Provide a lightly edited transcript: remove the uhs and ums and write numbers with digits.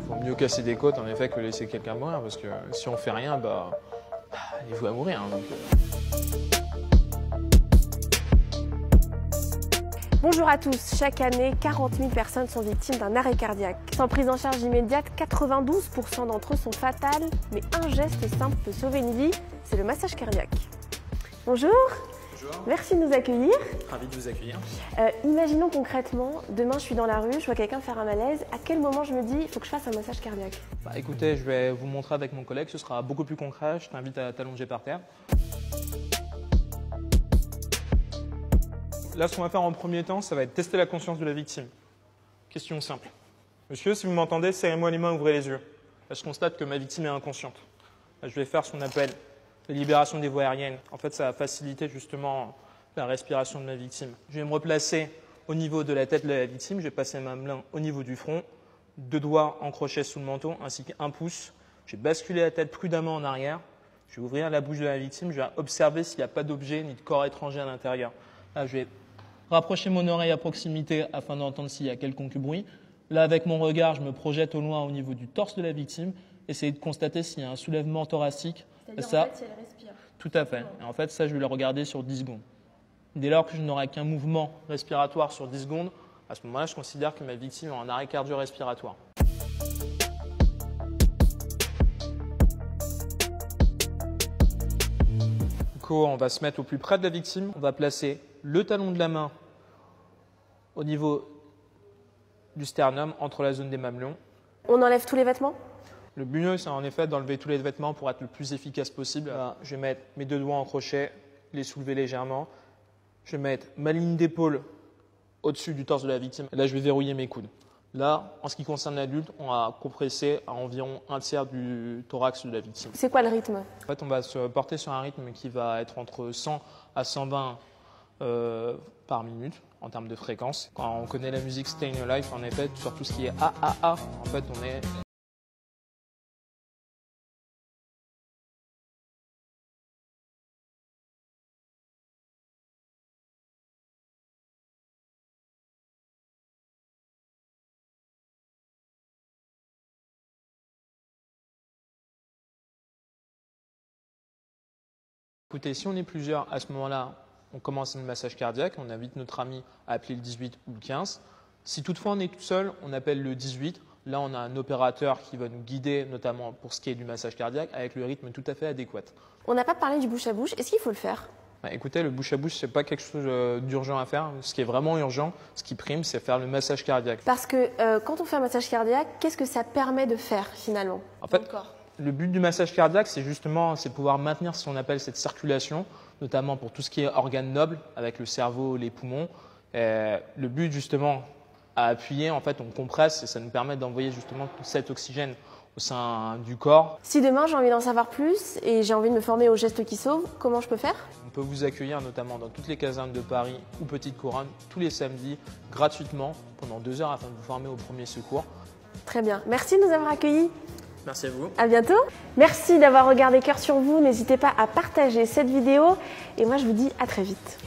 Il vaut mieux casser des côtes en effet que laisser quelqu'un mourir, parce que si on fait rien, il faut mourir. Hein, donc. Bonjour à tous. Chaque année, 40 000 personnes sont victimes d'un arrêt cardiaque. Sans prise en charge immédiate, 92% d'entre eux sont fatals, mais un geste simple peut sauver une vie, c'est le massage cardiaque. Bonjour. Bonjour. Merci de nous accueillir. Ravi de vous accueillir. Imaginons concrètement, demain je suis dans la rue, je vois quelqu'un faire un malaise, à quel moment je me dis il faut que je fasse un massage cardiaque? Écoutez, je vais vous montrer avec mon collègue, ce sera beaucoup plus concret, je t'invite à t'allonger par terre. Là, ce qu'on va faire en premier temps, ça va être tester la conscience de la victime. Question simple. Monsieur, si vous m'entendez, serrez-moi les mains, ouvrez les yeux. Là, je constate que ma victime est inconsciente. Là, je vais faire ce qu'on appelle la libération des voies aériennes. En fait, ça va faciliter justement la respiration de ma victime. Je vais me replacer au niveau de la tête de la victime. Je vais passer ma main au niveau du front, 2 doigts en crochet sous le menton, ainsi qu'un pouce. Je vais basculer la tête prudemment en arrière. Je vais ouvrir la bouche de la victime. Je vais observer s'il n'y a pas d'objet ni de corps étranger à l'intérieur. Là, je vais rapprocher mon oreille à proximité afin d'entendre s'il y a quelconque bruit. Là, avec mon regard, je me projette au loin au niveau du torse de la victime, essayer de constater s'il y a un soulèvement thoracique. C'est-à-dire en fait si elle respire. Tout à fait. Et en fait, ça, je vais le regarder sur 10 secondes. Dès lors que je n'aurai qu'un mouvement respiratoire sur 10 secondes, à ce moment-là, je considère que ma victime a un arrêt cardio-respiratoire. On va se mettre au plus près de la victime. On va placer le talon de la main au niveau du sternum, entre la zone des mamelons. On enlève tous les vêtements? Le but mieux, c'est en effet d'enlever tous les vêtements pour être le plus efficace possible. Là, je vais mettre mes 2 doigts en crochet, les soulever légèrement. Je vais mettre ma ligne d'épaule au-dessus du torse de la victime. Et là, je vais verrouiller mes coudes. Là, en ce qui concerne l'adulte, on va compresser à environ 1/3 du thorax de la victime. C'est quoi le rythme? En fait, on va se porter sur un rythme qui va être entre 100 à 120 par minute en termes de fréquence. Quand on connaît la musique Staying Alive, en effet, sur tout ce qui est A, en fait, on est... Écoutez, si on est plusieurs, à ce moment-là, on commence le massage cardiaque, on invite notre ami à appeler le 18 ou le 15. Si toutefois on est tout seul, on appelle le 18. Là, on a un opérateur qui va nous guider, notamment pour ce qui est du massage cardiaque, avec le rythme tout à fait adéquat. On n'a pas parlé du bouche à bouche, est-ce qu'il faut le faire? Écoutez, le bouche à bouche, ce n'est pas quelque chose d'urgent à faire. Ce qui est vraiment urgent, ce qui prime, c'est faire le massage cardiaque. Parce que quand on fait un massage cardiaque, qu'est-ce que ça permet de faire finalement En fait, dans le corps? Le but du massage cardiaque, c'est justement pouvoir maintenir ce qu'on appelle cette circulation, notamment pour tout ce qui est organes nobles, avec le cerveau, les poumons. Le but justement, à appuyer, en fait, on compresse et ça nous permet d'envoyer justement tout cet oxygène au sein du corps. Si demain j'ai envie d'en savoir plus et j'ai envie de me former aux gestes qui sauvent, comment je peux faire? On peut vous accueillir notamment dans toutes les casernes de Paris ou Petite Couronne tous les samedis gratuitement pendant 2 heures afin de vous former au premier secours. Très bien, merci de nous avoir accueillis. Merci à vous. À bientôt. Merci d'avoir regardé Cœur sur vous. N'hésitez pas à partager cette vidéo et moi je vous dis à très vite.